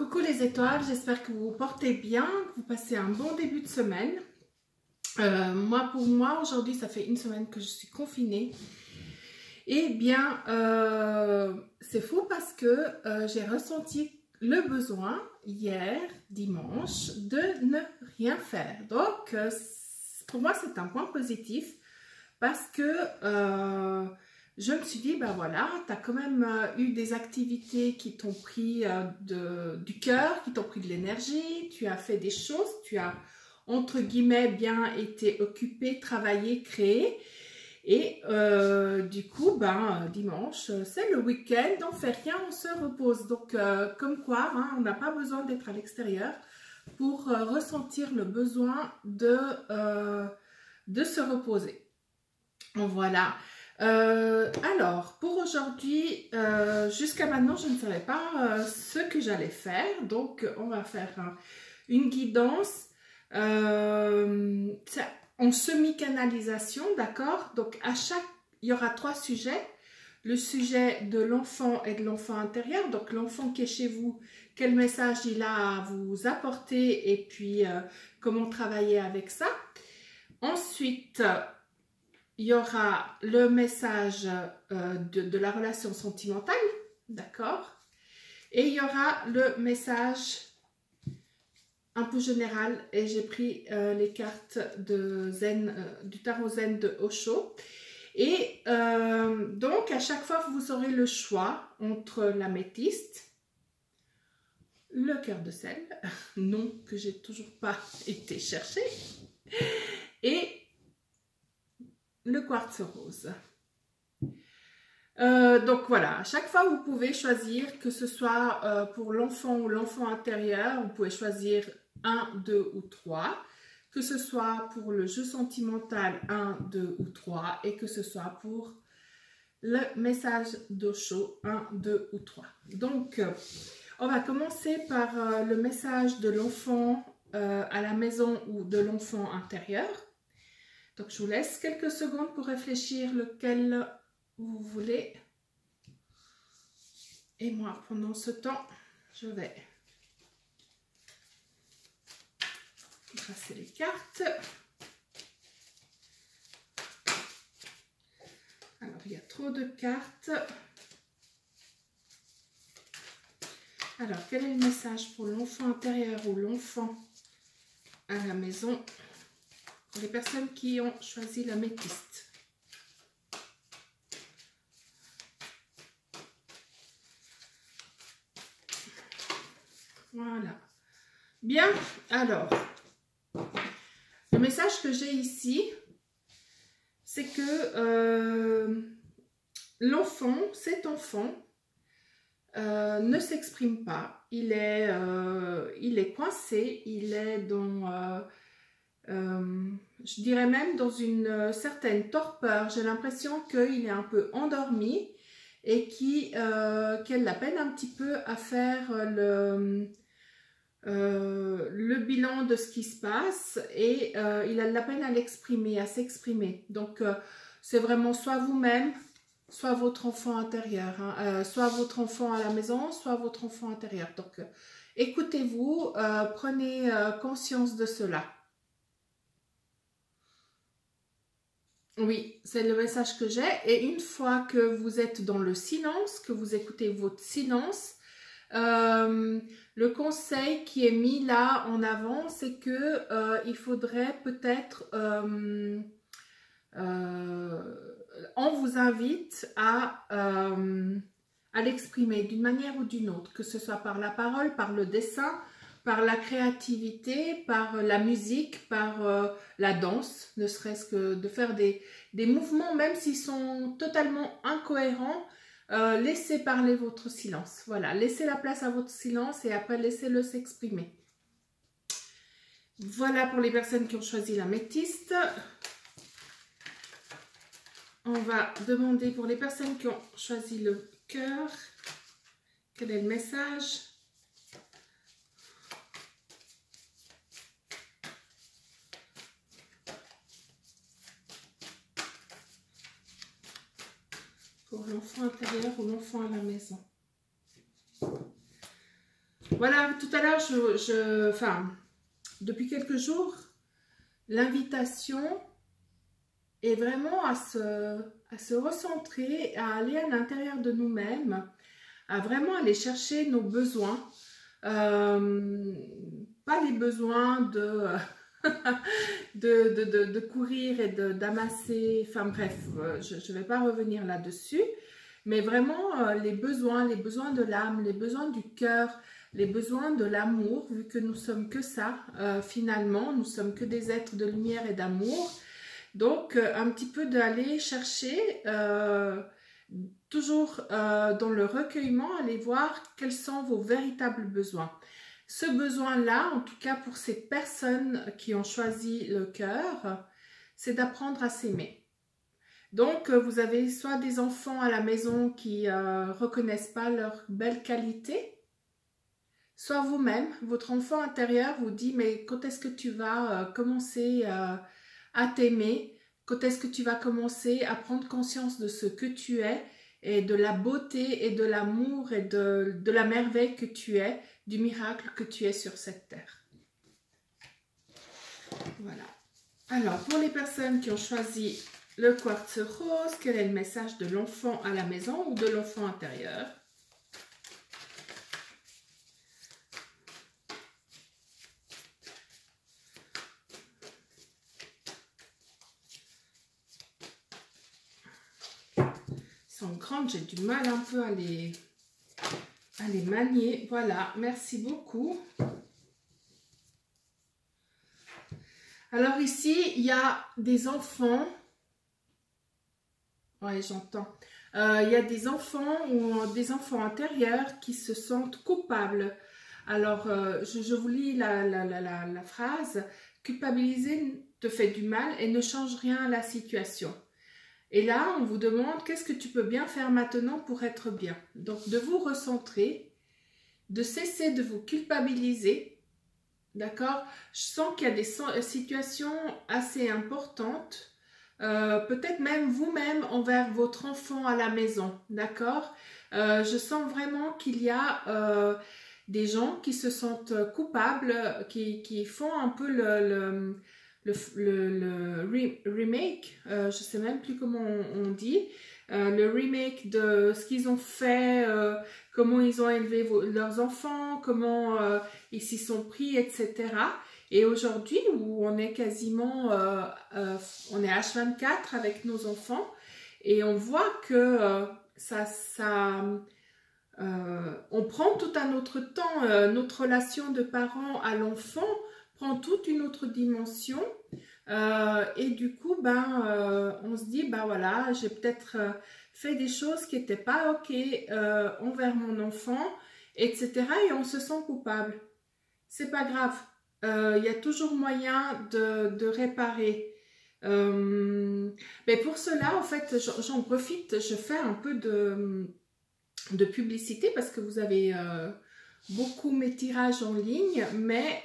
Coucou les étoiles, j'espère que vous vous portez bien, que vous passez un bon début de semaine. Pour moi, aujourd'hui, ça fait une semaine que je suis confinée. Eh bien, c'est fou parce que j'ai ressenti le besoin hier, dimanche, de ne rien faire. Donc, pour moi, c'est un point positif parce que je me suis dit, ben voilà, tu as quand même eu des activités qui t'ont pris du cœur, qui t'ont pris de l'énergie, tu as fait des choses, tu as, entre guillemets, bien été occupé, travaillé, créé. Et du coup, dimanche, c'est le week-end, on ne fait rien, on se repose. Donc, comme quoi, hein, on n'a pas besoin d'être à l'extérieur pour ressentir le besoin de se reposer. Voilà. Alors, pour aujourd'hui, jusqu'à maintenant, je ne savais pas ce que j'allais faire. Donc, on va faire une guidance en semi-canalisation, d'accord? Donc, il y aura 3 sujets. Le sujet de l'enfant et de l'enfant intérieur. Donc, l'enfant qui est chez vous, quel message il a à vous apporter et puis comment travailler avec ça. Ensuite, il y aura le message de la relation sentimentale, d'accord? Et il y aura le message un peu général, et j'ai pris les cartes de Zen, du tarot Zen de Osho. Et donc, à chaque fois, vous aurez le choix entre l'améthyste, le cœur de sel, nom que j'ai toujours pas été chercher, et le quartz rose. Donc voilà, à chaque fois vous pouvez choisir, que ce soit pour l'enfant ou l'enfant intérieur, vous pouvez choisir 1, 2 ou 3, que ce soit pour le jeu sentimental 1, 2 ou 3, et que ce soit pour le message d'Osho 1, 2 ou 3. Donc on va commencer par le message de l'enfant à la maison ou de l'enfant intérieur. Donc, je vous laisse quelques secondes pour réfléchir lequel vous voulez. Et moi, pendant ce temps, je vais tracer les cartes. Alors, il y a trop de cartes. Alors, quel est le message pour l'enfant intérieur ou l'enfant à la maison? Pour les personnes qui ont choisi l'améthyste. Voilà. Bien, alors, le message que j'ai ici, c'est que l'enfant, cet enfant, ne s'exprime pas. Il est coincé, il est dans... je dirais même dans une certaine torpeur. J'ai l'impression qu'il est un peu endormi et qu'elle la peine un petit peu à faire le bilan de ce qui se passe, et il a de la peine à l'exprimer, à s'exprimer. Donc c'est vraiment soit vous-même, soit votre enfant intérieur, hein, soit votre enfant à la maison, soit votre enfant intérieur. Donc écoutez-vous, prenez conscience de cela. Oui, c'est le message que j'ai. Et une fois que vous êtes dans le silence, que vous écoutez votre silence, le conseil qui est mis là en avant, c'est que il faudrait peut-être, on vous invite à l'exprimer d'une manière ou d'une autre, que ce soit par la parole, par le dessin, par la créativité, par la musique, par la danse, ne serait-ce que de faire des mouvements, même s'ils sont totalement incohérents. Laissez parler votre silence. Voilà, laissez la place à votre silence et après laissez-le s'exprimer. Voilà pour les personnes qui ont choisi l'améthyste. On va demander pour les personnes qui ont choisi le cœur, quel est le message? Pour l'enfant intérieur ou l'enfant à la maison. Voilà, tout à l'heure, enfin, depuis quelques jours, l'invitation est vraiment à se recentrer, à aller à l'intérieur de nous-mêmes, à vraiment aller chercher nos besoins. Pas les besoins de courir et d'amasser, enfin bref, je ne vais pas revenir là-dessus, mais vraiment les besoins de l'âme, les besoins du cœur, les besoins de l'amour, vu que nous sommes que ça, finalement, nous sommes que des êtres de lumière et d'amour. Donc, un petit peu d'aller chercher, toujours dans le recueillement, aller voir quels sont vos véritables besoins. Ce besoin-là, en tout cas pour ces personnes qui ont choisi le cœur, c'est d'apprendre à s'aimer. Donc, vous avez soit des enfants à la maison qui ne reconnaissent pas leurs belles qualités, soit vous-même, votre enfant intérieur vous dit « mais quand est-ce que tu vas commencer à t'aimer? Quand est-ce que tu vas commencer à prendre conscience de ce que tu es et de la beauté et de l'amour et de la merveille que tu es, du miracle que tu es sur cette terre ?» Voilà. Alors, pour les personnes qui ont choisi le quartz rose, quel est le message de l'enfant à la maison ou de l'enfant intérieur? Sont grandes, j'ai du mal un peu à les manier. Voilà, merci beaucoup. Alors ici, il y a des enfants. Ouais, j'entends. Il y a des enfants ou des enfants intérieurs qui se sentent coupables. Alors, je vous lis la phrase. Culpabiliser te fait du mal et ne change rien à la situation. Et là, on vous demande qu'est-ce que tu peux bien faire maintenant pour être bien. Donc, de vous recentrer, de cesser de vous culpabiliser. D'accord? Je sens qu'il y a des situations assez importantes. Peut-être même vous-même envers votre enfant à la maison. D'accord? Je sens vraiment qu'il y a des gens qui se sentent coupables, qui font un peu le remake, je ne sais même plus comment on dit, le remake de ce qu'ils ont fait, comment ils ont élevé leurs enfants, comment ils s'y sont pris, etc. Et aujourd'hui, où on est quasiment, on est H24 avec nos enfants, et on voit que on prend tout un autre temps, notre relation de parents à l'enfant prend toute une autre dimension et du coup on se dit voilà, j'ai peut-être fait des choses qui n'étaient pas ok envers mon enfant, etc. et on se sent coupable. C'est pas grave, il y a toujours moyen de réparer. Mais pour cela, en fait, j'en profite, je fais un peu de publicité parce que vous avez beaucoup mes tirages en ligne, mais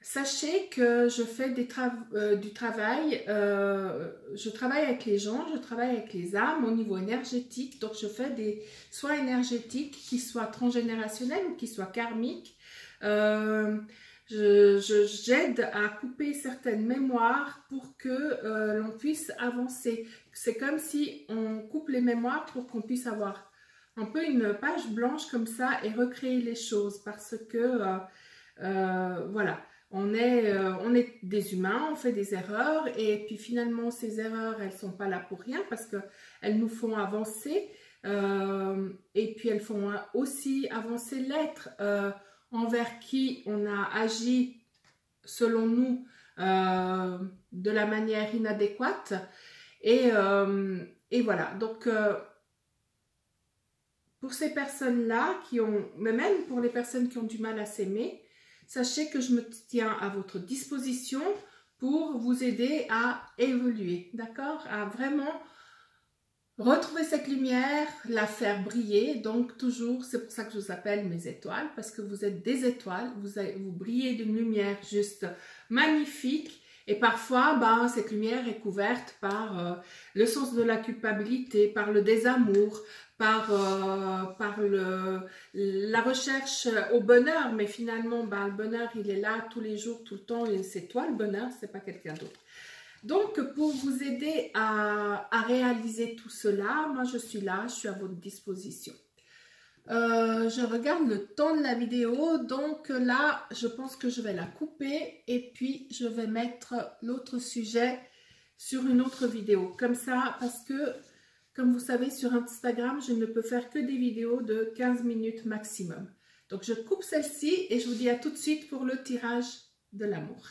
sachez que je fais du travail, je travaille avec les gens, je travaille avec les âmes au niveau énergétique, donc je fais des soins énergétiques qui soient transgénérationnels ou qui soient karmiques. J'aide à couper certaines mémoires pour que l'on puisse avancer. C'est comme si on coupe les mémoires pour qu'on puisse avoir un peu une page blanche comme ça et recréer les choses parce que voilà, on est des humains, on fait des erreurs et puis finalement ces erreurs elles sont pas là pour rien parce que elles nous font avancer et puis elles font aussi avancer l'être envers qui on a agi selon nous de la manière inadéquate et voilà. Donc pour ces personnes-là mais même pour les personnes qui ont du mal à s'aimer, sachez que je me tiens à votre disposition pour vous aider à évoluer, d'accord? À vraiment retrouver cette lumière, la faire briller. Donc toujours, c'est pour ça que je vous appelle mes étoiles, parce que vous êtes des étoiles, vous brillez d'une lumière juste magnifique Et parfois, ben, cette lumière est couverte par le sens de la culpabilité, par le désamour, par la recherche au bonheur. Mais finalement, ben, le bonheur, il est là tous les jours, tout le temps. Et c'est toi le bonheur, c'est pas quelqu'un d'autre. Donc, pour vous aider à réaliser tout cela, moi, je suis là, je suis à votre disposition. Je regarde le temps de la vidéo, donc là, je pense que je vais la couper et puis je vais mettre l'autre sujet sur une autre vidéo. Comme ça, parce que, comme vous savez, sur Instagram, je ne peux faire que des vidéos de 15 minutes maximum. Donc, je coupe celle-ci et je vous dis à tout de suite pour le tirage de l'amour.